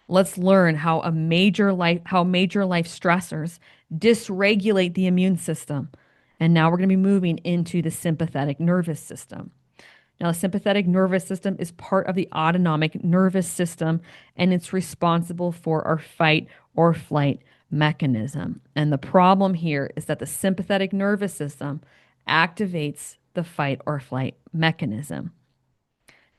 Let's learn how major life stressors dysregulate the immune system. And now we're going to be moving into the sympathetic nervous system. Now, the sympathetic nervous system is part of the autonomic nervous system, and it's responsible for our fight or flight mechanism. And the problem here is that the sympathetic nervous system activates the fight or flight mechanism.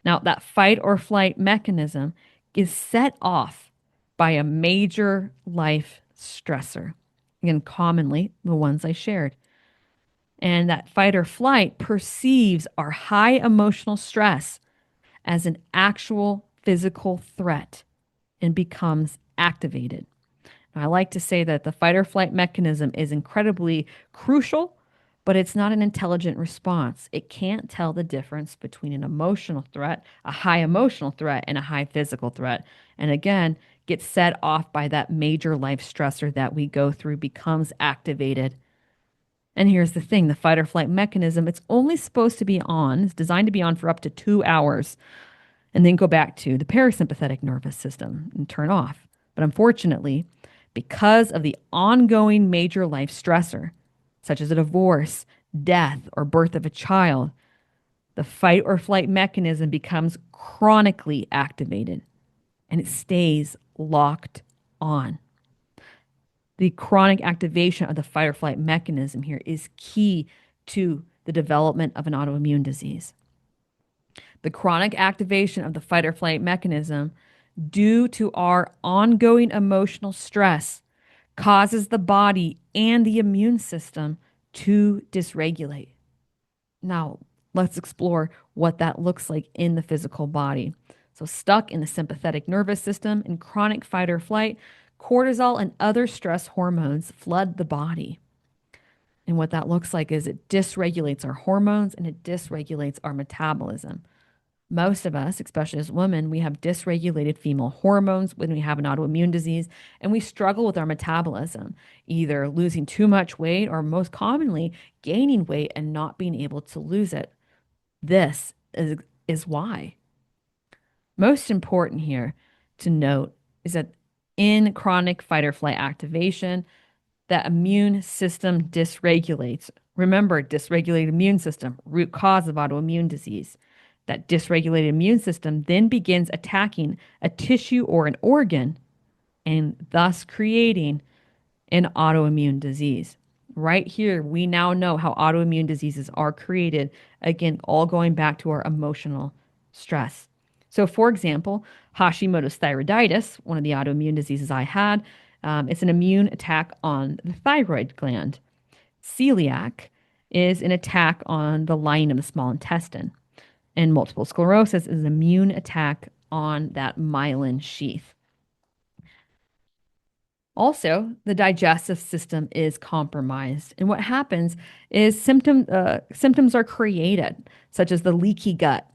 Now, that fight or flight mechanism is set off by a major life stressor. Again, commonly the ones I shared. And that fight or flight perceives our high emotional stress as an actual physical threat and becomes activated. Now, I like to say that the fight or flight mechanism is incredibly crucial, but it's not an intelligent response. It can't tell the difference between an emotional threat, a high emotional threat, and a high physical threat. And again, gets set off by that major life stressor that we go through, becomes activated. And here's the thing, the fight or flight mechanism, it's only supposed to be on, it's designed to be on for up to 2 hours and then go back to the parasympathetic nervous system and turn off. But unfortunately, because of the ongoing major life stressor, such as a divorce, death, or birth of a child, the fight or flight mechanism becomes chronically activated and it stays locked on. The chronic activation of the fight or flight mechanism here is key to the development of an autoimmune disease. The chronic activation of the fight or flight mechanism due to our ongoing emotional stress causes the body and the immune system to dysregulate. Now, let's explore what that looks like in the physical body. So, stuck in the sympathetic nervous system in chronic fight or flight, cortisol and other stress hormones flood the body. And what that looks like is it dysregulates our hormones and it dysregulates our metabolism. Most of us, especially as women, we have dysregulated female hormones when we have an autoimmune disease, and we struggle with our metabolism, either losing too much weight or most commonly gaining weight and not being able to lose it. This is why. Most important here to note is that in chronic fight or flight activation, the immune system dysregulates. Remember, dysregulated immune system, root cause of autoimmune disease. That dysregulated immune system then begins attacking a tissue or an organ and thus creating an autoimmune disease. Right here, we now know how autoimmune diseases are created. Again, all going back to our emotional stress. So, for example, Hashimoto's thyroiditis, one of the autoimmune diseases I had, it's an immune attack on the thyroid gland. Celiac is an attack on the lining of the small intestine. And multiple sclerosis is an immune attack on that myelin sheath. Also, the digestive system is compromised. And what happens is symptoms are created, such as the leaky gut,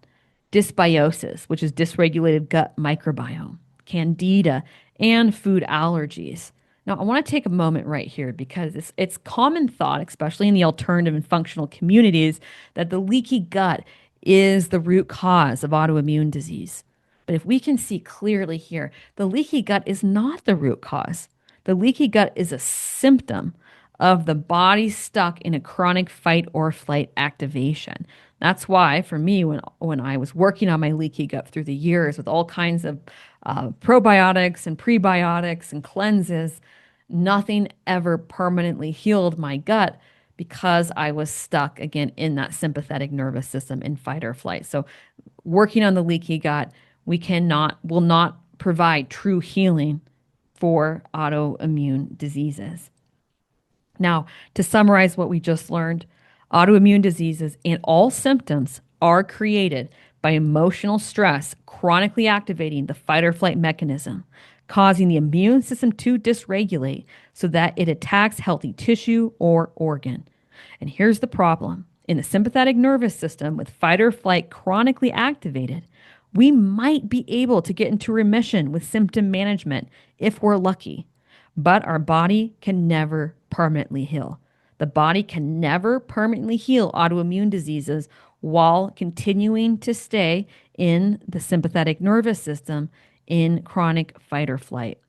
dysbiosis, which is dysregulated gut microbiome, candida, and food allergies. Now, I want to take a moment right here because it's common thought, especially in the alternative and functional communities, that the leaky gut is the root cause of autoimmune disease. But if we can see clearly here, the leaky gut is not the root cause. The leaky gut is a symptom of the body stuck in a chronic fight or flight activation. That's why, for me, when I was working on my leaky gut through the years with all kinds of probiotics and prebiotics and cleanses, nothing ever permanently healed my gut because I was stuck again in that sympathetic nervous system in fight or flight. So, working on the leaky gut, will not provide true healing for autoimmune diseases. Now, to summarize what we just learned, autoimmune diseases and all symptoms are created by emotional stress chronically activating the fight or flight mechanism, causing the immune system to dysregulate so that it attacks healthy tissue or organ. And here's the problem. In the sympathetic nervous system with fight or flight chronically activated, we might be able to get into remission with symptom management if we're lucky, but our body can never permanently heal. The body can never permanently heal autoimmune diseases while continuing to stay in the sympathetic nervous system in chronic fight or flight.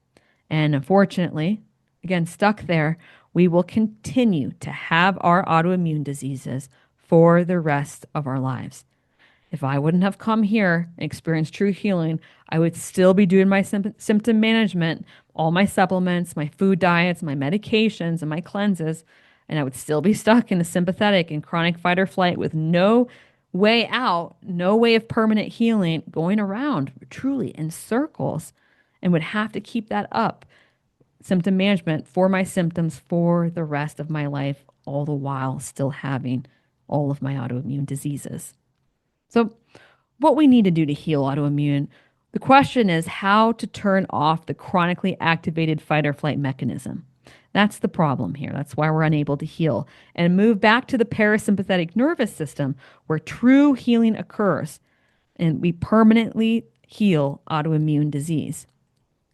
And unfortunately, again, stuck there, we will continue to have our autoimmune diseases for the rest of our lives. If I wouldn't have come here and experienced true healing, I would still be doing my symptom management, all my supplements, my food diets, my medications, and my cleanses, and I would still be stuck in a sympathetic and chronic fight or flight with no way out, no way of permanent healing, going around truly in circles, and would have to keep that up, symptom management for my symptoms for the rest of my life, all the while still having all of my autoimmune diseases. So, what we need to do to heal autoimmune, the question is how to turn off the chronically activated fight or flight mechanism. That's the problem here. That's why we're unable to heal and move back to the parasympathetic nervous system where true healing occurs and we permanently heal autoimmune disease.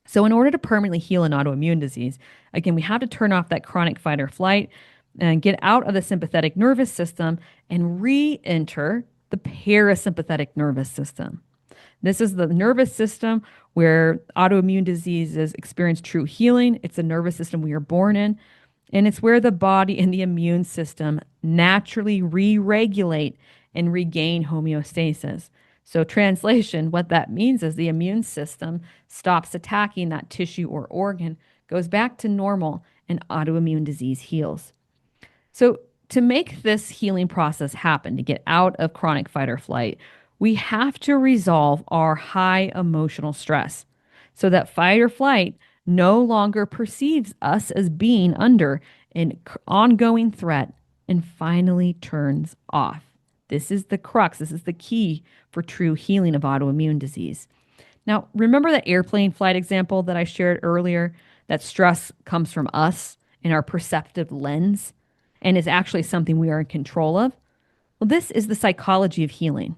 So, in order to permanently heal an autoimmune disease, again, we have to turn off that chronic fight or flight and get out of the sympathetic nervous system and re enter the parasympathetic nervous system. This is the nervous system where autoimmune diseases experience true healing. It's a nervous system we are born in, and it's where the body and the immune system naturally re regulate and regain homeostasis. So, translation, what that means is the immune system stops attacking that tissue or organ, goes back to normal, and autoimmune disease heals. So, to make this healing process happen, to get out of chronic fight or flight, we have to resolve our high emotional stress so that fight or flight no longer perceives us as being under an ongoing threat and finally turns off. This is the crux, this is the key for true healing of autoimmune disease. Now, remember that airplane flight example that I shared earlier? That stress comes from us in our perceptive lens and is actually something we are in control of. Well, this is the psychology of healing.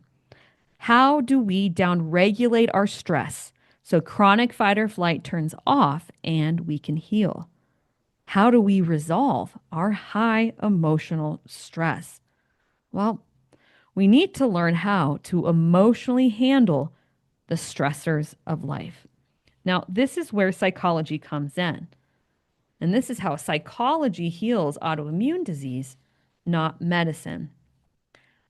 How do we downregulate our stress so chronic fight or flight turns off and we can heal? How do we resolve our high emotional stress? Well, we need to learn how to emotionally handle the stressors of life. Now, this is where psychology comes in. And this is how psychology heals autoimmune disease, not medicine.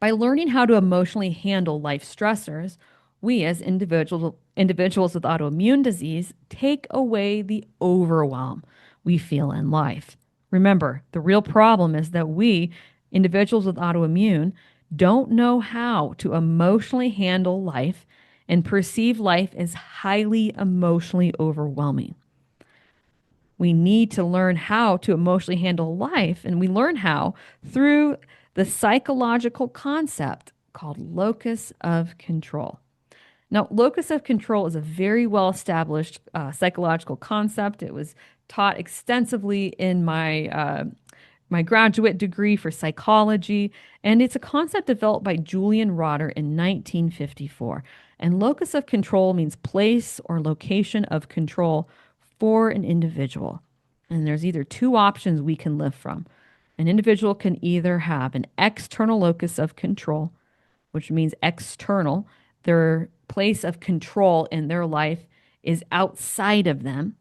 By learning how to emotionally handle life stressors, we as individuals with autoimmune disease take away the overwhelm we feel in life. Remember, the real problem is that we, individuals with autoimmune, don't know how to emotionally handle life and perceive life as highly emotionally overwhelming. We need to learn how to emotionally handle life, and we learn how through the psychological concept called locus of control. Now, locus of control is a very well established psychological concept. It was taught extensively in my graduate degree for psychology, and it's a concept developed by Julian Rotter in 1954. And locus of control means place or location of control for an individual. And there's either two options we can live from. An individual can either have an external locus of control, which means external, their place of control in their life is outside of them,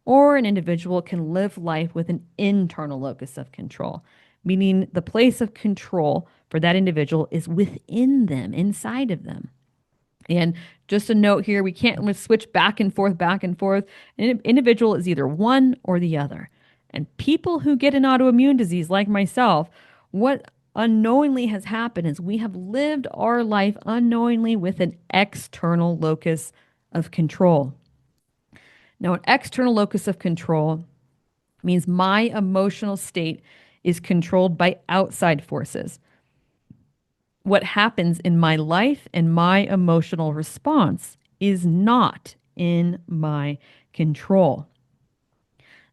or an individual can live life with an internal locus of control, meaning the place of control for that individual is within them, inside of them. And just a note here, we can't switch back and forth, back and forth. An individual is either one or the other. And people who get an autoimmune disease, like myself, what unknowingly has happened is we have lived our life unknowingly with an external locus of control. Now, an external locus of control means my emotional state is controlled by outside forces. What happens in my life and my emotional response is not in my control.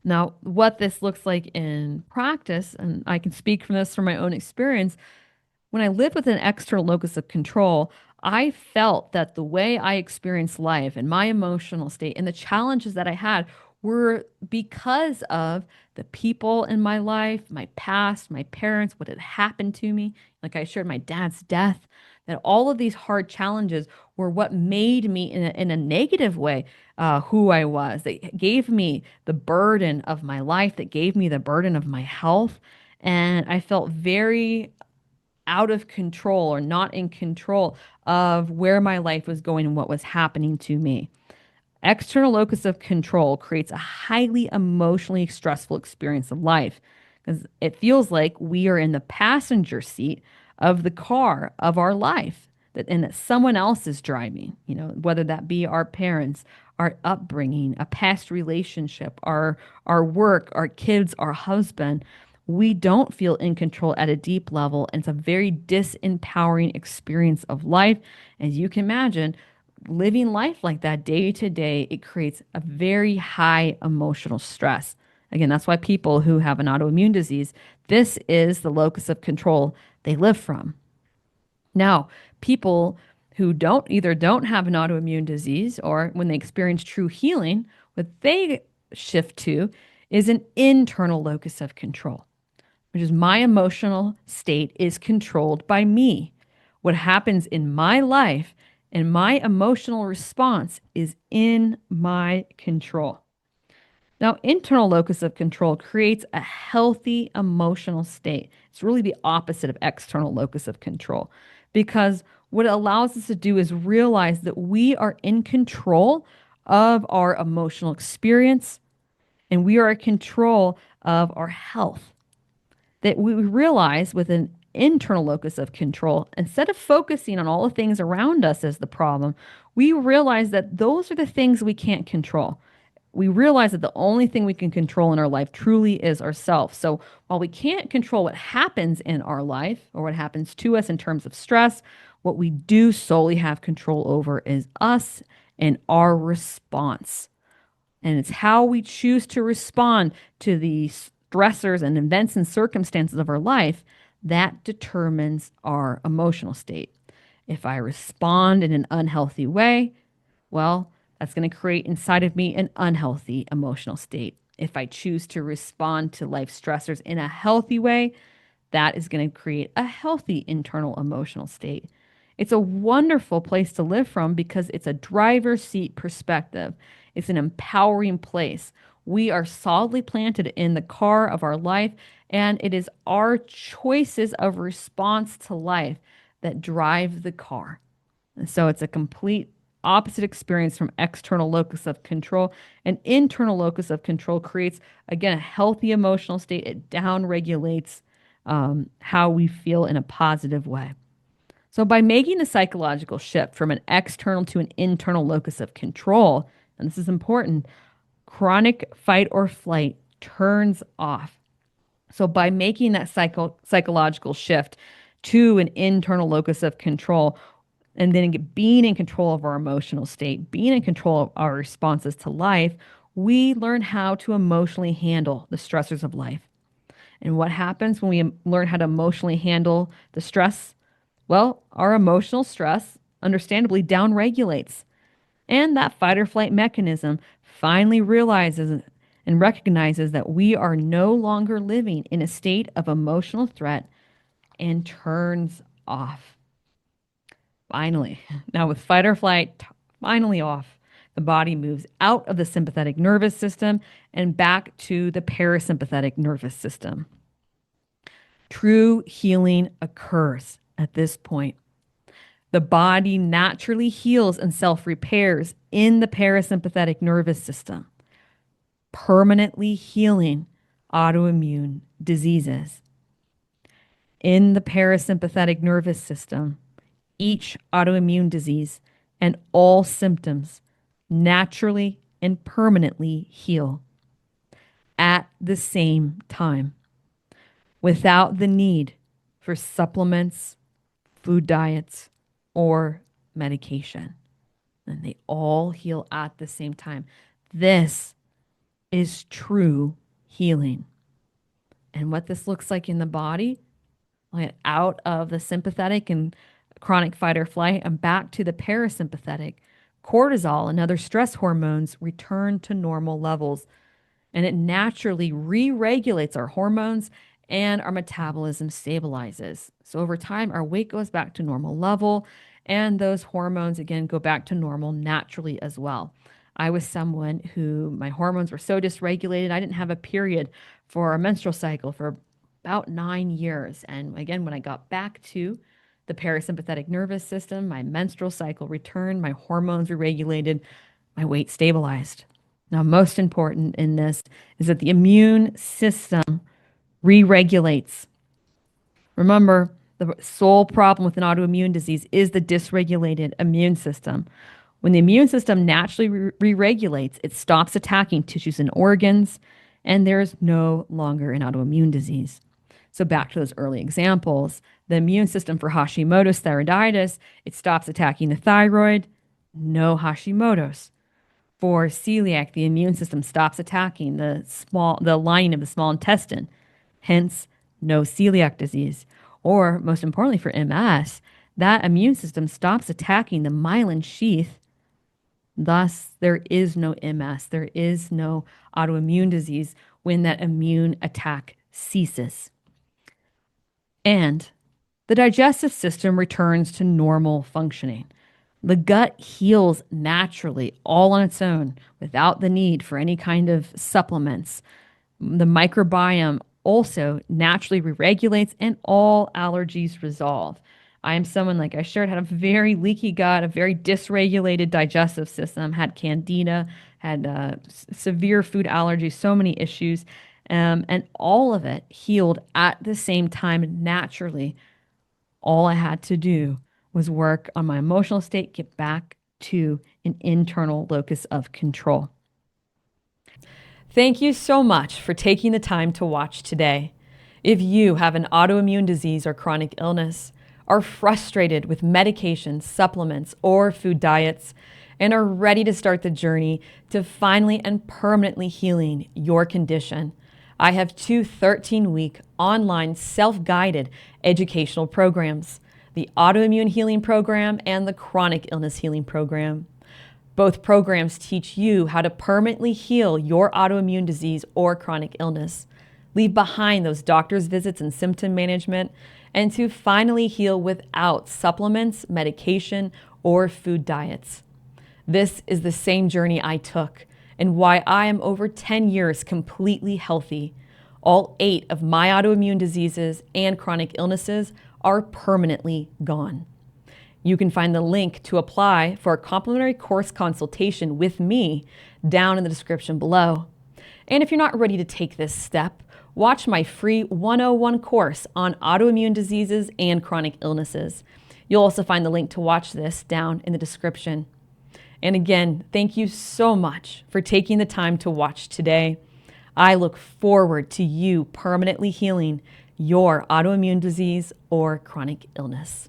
Now, what this looks like in practice, and I can speak from this from my own experience, when I lived with an external locus of control, I felt that the way I experienced life and my emotional state and the challenges that I had were because of the people in my life, my past, my parents, what had happened to me. Like I shared my dad's death, that all of these hard challenges were what made me, in a negative way, who I was. They gave me the burden of my life, that gave me the burden of my health. And I felt very out of control or not in control of where my life was going and what was happening to me. External locus of control creates a highly emotionally stressful experience of life because it feels like we are in the passenger seat of the car of our life, and that someone else is driving, whether that be our parents, our upbringing, a past relationship, our work, our kids, our husband. We don't feel in control at a deep level, and it's a very disempowering experience of life. As you can imagine, living life like that day to day, it creates a very high emotional stress. Again, that's why people who have an autoimmune disease, this is the locus of control they live from. Now, people who don't have an autoimmune disease, or when they experience true healing, what they shift to is an internal locus of control, which is my emotional state is controlled by me. What happens in my life and my emotional response is in my control. Now, internal locus of control creates a healthy emotional state. It's really the opposite of external locus of control because what it allows us to do is realize that we are in control of our emotional experience and we are in control of our health. That we realize with an internal locus of control, instead of focusing on all the things around us as the problem, we realize that those are the things we can't control. We realize that the only thing we can control in our life truly is ourselves. So while we can't control what happens in our life or what happens to us in terms of stress, what we do solely have control over is us and our response. And it's how we choose to respond to the stressors and events and circumstances of our life that determines our emotional state. If I respond in an unhealthy way, well, that's going to create inside of me an unhealthy emotional state. If I choose to respond to life stressors in a healthy way, that is going to create a healthy internal emotional state. It's a wonderful place to live from because it's a driver's seat perspective. It's an empowering place. We are solidly planted in the car of our life, and it is our choices of response to life that drive the car. And so it's a complete opposite experience from external locus of control. An internal locus of control creates, again, a healthy emotional state. It down regulates how we feel in a positive way. So, by making the psychological shift from an external to an internal locus of control, and this is important, chronic fight or flight turns off. So, by making that psychological shift to an internal locus of control, and then being in control of our emotional state, being in control of our responses to life, we learn how to emotionally handle the stressors of life. And what happens when we learn how to emotionally handle the stress? Well, our emotional stress understandably downregulates. And that fight or flight mechanism finally realizes and recognizes that we are no longer living in a state of emotional threat and turns off. Finally, now with fight or flight finally off, the body moves out of the sympathetic nervous system and back to the parasympathetic nervous system. True healing occurs at this point. The body naturally heals and self repairs in the parasympathetic nervous system, permanently healing autoimmune diseases. In the parasympathetic nervous system, each autoimmune disease and all symptoms naturally and permanently heal at the same time without the need for supplements, food diets, or medication. And they all heal at the same time. This is true healing. And what this looks like in the body, like out of the sympathetic and chronic fight or flight and back to the parasympathetic, cortisol and other stress hormones return to normal levels, and it naturally re-regulates our hormones and our metabolism stabilizes. So over time, our weight goes back to normal level, and those hormones again go back to normal naturally as well. I was someone who my hormones were so dysregulated, I didn't have a period for a menstrual cycle for about 9 years. And again, when I got back to the parasympathetic nervous system, my menstrual cycle returned, my hormones were regulated, my weight stabilized. Now, most important in this is that the immune system re regulates. Remember, the sole problem with an autoimmune disease is the dysregulated immune system. When the immune system naturally re regulates, it stops attacking tissues and organs, and there is no longer an autoimmune disease. So, back to those early examples, the immune system for Hashimoto's thyroiditis, it stops attacking the thyroid, no Hashimoto's. For celiac, the immune system stops attacking the lining of the small intestine, hence no celiac disease. Or most importantly for MS, that immune system stops attacking the myelin sheath. Thus, there is no MS, there is no autoimmune disease when that immune attack ceases. And the digestive system returns to normal functioning. The gut heals naturally all on its own without the need for any kind of supplements. The microbiome also naturally re-regulates and all allergies resolve. I am someone, like I shared, had a very leaky gut, a very dysregulated digestive system, had candida, had severe food allergies, so many issues, and all of it healed at the same time naturally. All I had to do was work on my emotional state, get back to an internal locus of control. Thank you so much for taking the time to watch today. If you have an autoimmune disease or chronic illness, are frustrated with medications, supplements, or food diets, and are ready to start the journey to finally and permanently healing your condition, I have two 13-week online self-guided educational programs, the Autoimmune Healing Program and the Chronic Illness Healing Program. Both programs teach you how to permanently heal your autoimmune disease or chronic illness, leave behind those doctor's visits and symptom management, and to finally heal without supplements, medication, or food diets. This is the same journey I took and why I am over 10 years completely healthy. All 8 of my autoimmune diseases and chronic illnesses are permanently gone. You can find the link to apply for a complimentary course consultation with me down in the description below. And if you're not ready to take this step, watch my free 101 course on autoimmune diseases and chronic illnesses. You'll also find the link to watch this down in the description. And again, thank you so much for taking the time to watch today. I look forward to you permanently healing your autoimmune disease or chronic illness.